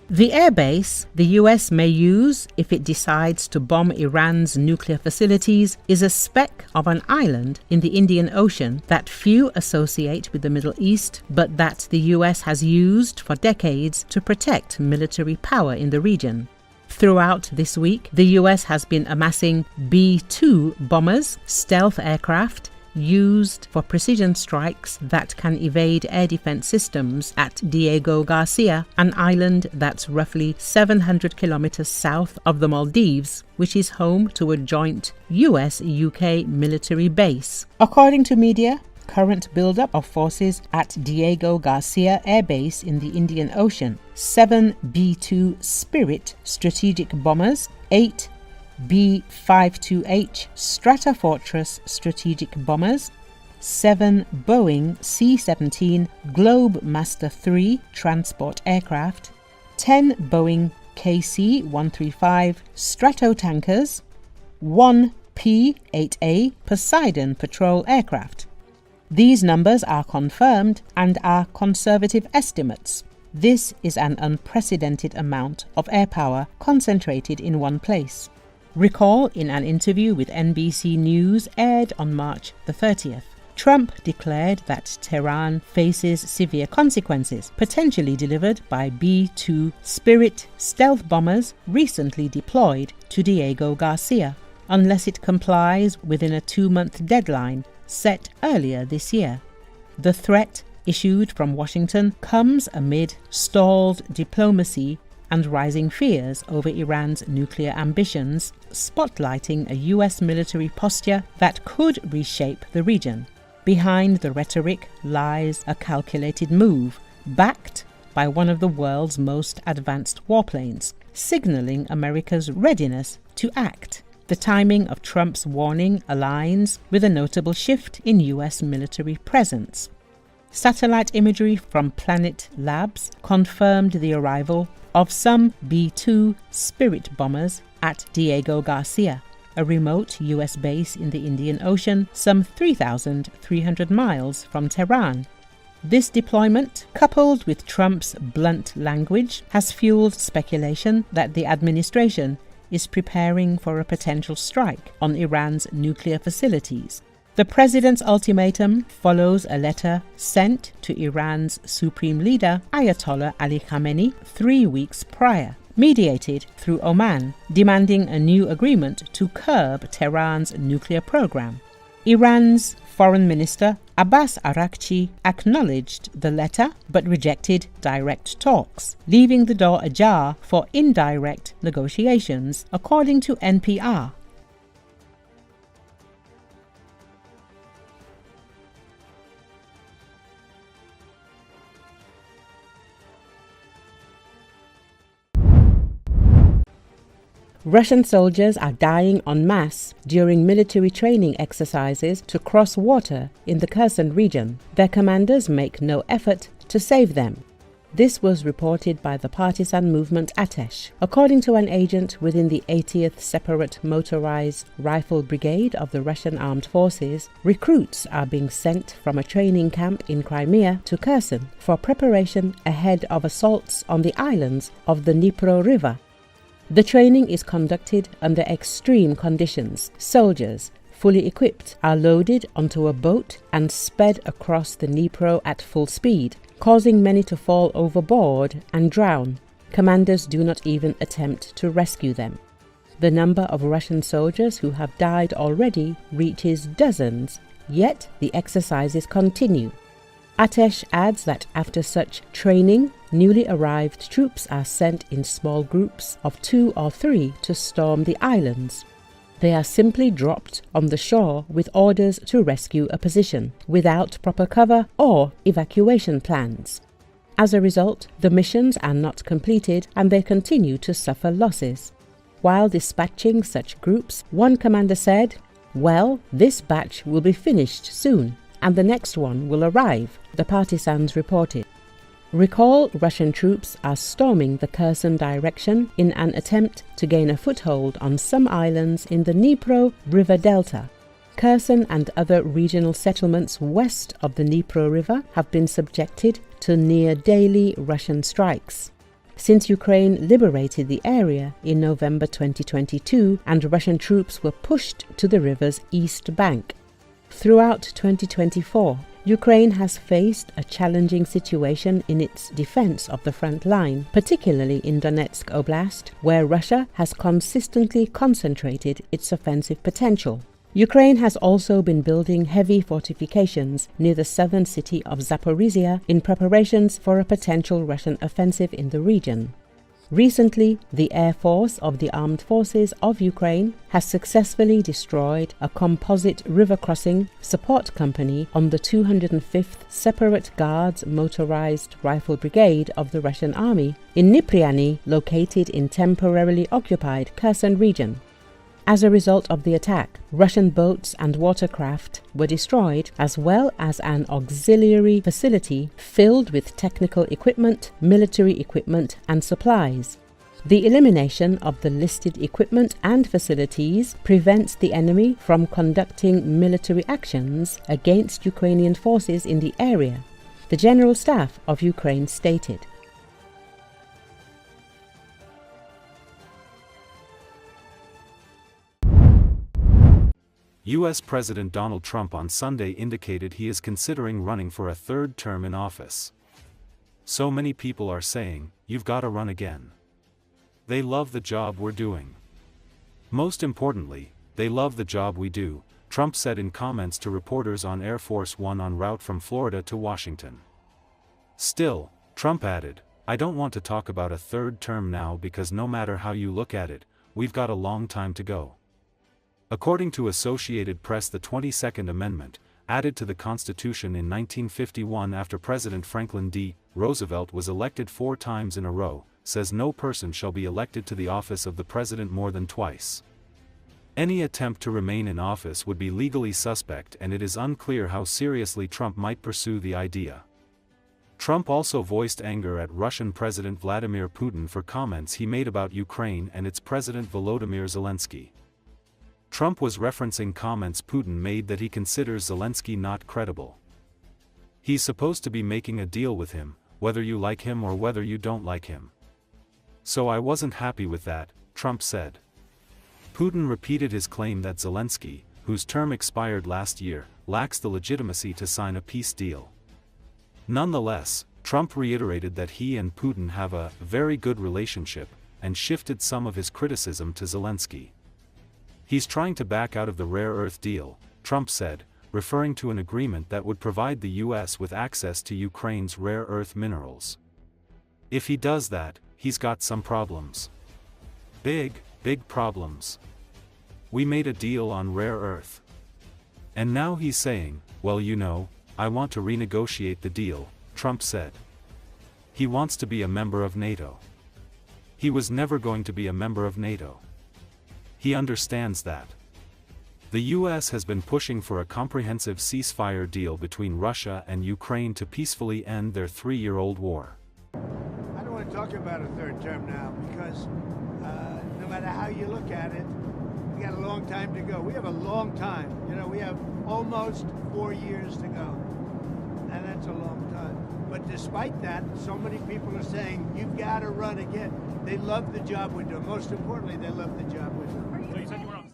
The airbase the US may use if it decides to bomb Iran's nuclear facilities is a speck of an island in the Indian Ocean that few associate with the Middle East, but that the US has used for decades to protect military power in the region. Throughout this week, the US has been amassing B-2 bombers, stealth aircraft, used for precision strikes that can evade air defense systems at Diego Garcia, an island that's roughly 700 kilometers south of the Maldives, which is home to a joint US-UK military base. According to media, current buildup of forces at Diego Garcia Air Base in the Indian Ocean: 7 B-2 Spirit strategic bombers, 8 B-52H Stratofortress strategic bombers, 7 Boeing C-17 Globemaster III transport aircraft, 10 Boeing KC-135 Stratotankers, 1 P-8A Poseidon patrol aircraft. These numbers are confirmed and are conservative estimates. This is an unprecedented amount of air power concentrated in one place. Recall in an interview with NBC News aired on March the 30th, Trump declared that Tehran faces severe consequences, potentially delivered by B-2 Spirit stealth bombers recently deployed to Diego Garcia, unless it complies within a 2-month deadline set earlier this year. The threat issued from Washington comes amid stalled diplomacy and rising fears over Iran's nuclear ambitions, spotlighting a US military posture that could reshape the region. Behind the rhetoric lies a calculated move, backed by one of the world's most advanced warplanes, signaling America's readiness to act. The timing of Trump's warning aligns with a notable shift in US military presence. Satellite imagery from Planet Labs confirmed the arrival of some B-2 Spirit bombers at Diego Garcia, a remote US base in the Indian Ocean, some 3,300 miles from Tehran. This deployment, coupled with Trump's blunt language, has fueled speculation that the administration is preparing for a potential strike on Iran's nuclear facilities. The president's ultimatum follows a letter sent to Iran's supreme leader, Ayatollah Ali Khamenei, 3 weeks prior, mediated through Oman, demanding a new agreement to curb Tehran's nuclear program. Iran's Foreign Minister Abbas Araghchi acknowledged the letter but rejected direct talks, leaving the door ajar for indirect negotiations, according to NPR. Russian soldiers are dying en masse during military training exercises to cross water in the Kherson region. Their commanders make no effort to save them. This was reported by the partisan movement Atesh. According to an agent within the 80th Separate Motorized Rifle Brigade of the Russian Armed Forces, recruits are being sent from a training camp in Crimea to Kherson for preparation ahead of assaults on the islands of the Dnipro River. The training is conducted under extreme conditions. Soldiers, fully equipped, are loaded onto a boat and sped across the Dnipro at full speed, causing many to fall overboard and drown. Commanders do not even attempt to rescue them. The number of Russian soldiers who have died already reaches dozens, yet the exercises continue. Atesh adds that after such training, newly arrived troops are sent in small groups of 2 or 3 to storm the islands. They are simply dropped on the shore with orders to rescue a position, without proper cover or evacuation plans. As a result, the missions are not completed and they continue to suffer losses. While dispatching such groups, one commander said, "Well, this batch will be finished soon, and the next one will arrive," the partisans reported. Recall, Russian troops are storming the Kherson direction in an attempt to gain a foothold on some islands in the Dnipro River Delta. Kherson and other regional settlements west of the Dnipro River have been subjected to near-daily Russian strikes. since Ukraine liberated the area in November 2022 and Russian troops were pushed to the river's east bank. Throughout 2024, Ukraine has faced a challenging situation in its defense of the front line, particularly in Donetsk Oblast, where Russia has consistently concentrated its offensive potential. Ukraine has also been building heavy fortifications near the southern city of Zaporizhia in preparations for a potential Russian offensive in the region. Recently, the Air Force of the Armed Forces of Ukraine has successfully destroyed a composite river crossing support company on the 205th Separate Guards Motorized Rifle Brigade of the Russian Army in Dnipryani, located in temporarily occupied Kherson region. As a result of the attack, Russian boats and watercraft were destroyed, as well as an auxiliary facility filled with technical equipment, military equipment, and supplies. The elimination of the listed equipment and facilities prevents the enemy from conducting military actions against Ukrainian forces in the area, the General Staff of Ukraine stated. U.S. President Donald Trump on Sunday indicated he is considering running for a third term in office. So many people are saying, "You've got to run again." They love the job we're doing. Most importantly, they love the job we do, Trump said in comments to reporters on Air Force One en route from Florida to Washington. Still, Trump added, "I don't want to talk about a third term now because no matter how you look at it, we've got a long time to go." According to Associated Press, the 22nd Amendment, added to the Constitution in 1951 after President Franklin D. Roosevelt was elected 4 times in a row, says no person shall be elected to the office of the president more than twice. Any attempt to remain in office would be legally suspect, and it is unclear how seriously Trump might pursue the idea. Trump also voiced anger at Russian President Vladimir Putin for comments he made about Ukraine and its President Volodymyr Zelensky. Trump was referencing comments Putin made that he considers Zelensky not credible. "He's supposed to be making a deal with him, whether you like him or whether you don't like him. So I wasn't happy with that," Trump said. Putin repeated his claim that Zelensky, whose term expired last year, lacks the legitimacy to sign a peace deal. Nonetheless, Trump reiterated that he and Putin have a very good relationship, and shifted some of his criticism to Zelensky. "He's trying to back out of the rare earth deal," Trump said, referring to an agreement that would provide the U.S. with access to Ukraine's rare earth minerals. "If he does that, he's got some problems. Big problems. We made a deal on rare earth. And now he's saying, well, you know, I want to renegotiate the deal," Trump said. "He wants to be a member of NATO. He was never going to be a member of NATO. He understands that." The U.S. has been pushing for a comprehensive ceasefire deal between Russia and Ukraine to peacefully end their 3-year-old war. I don't want to talk about a third term now because no matter how you look at it, we got a long time to go. We have a long time. We have almost 4 years to go. And that's a long time. But despite that, so many people are saying, "You've got to run again." They love the job we do. Most importantly, they love the job we do. So you said you were on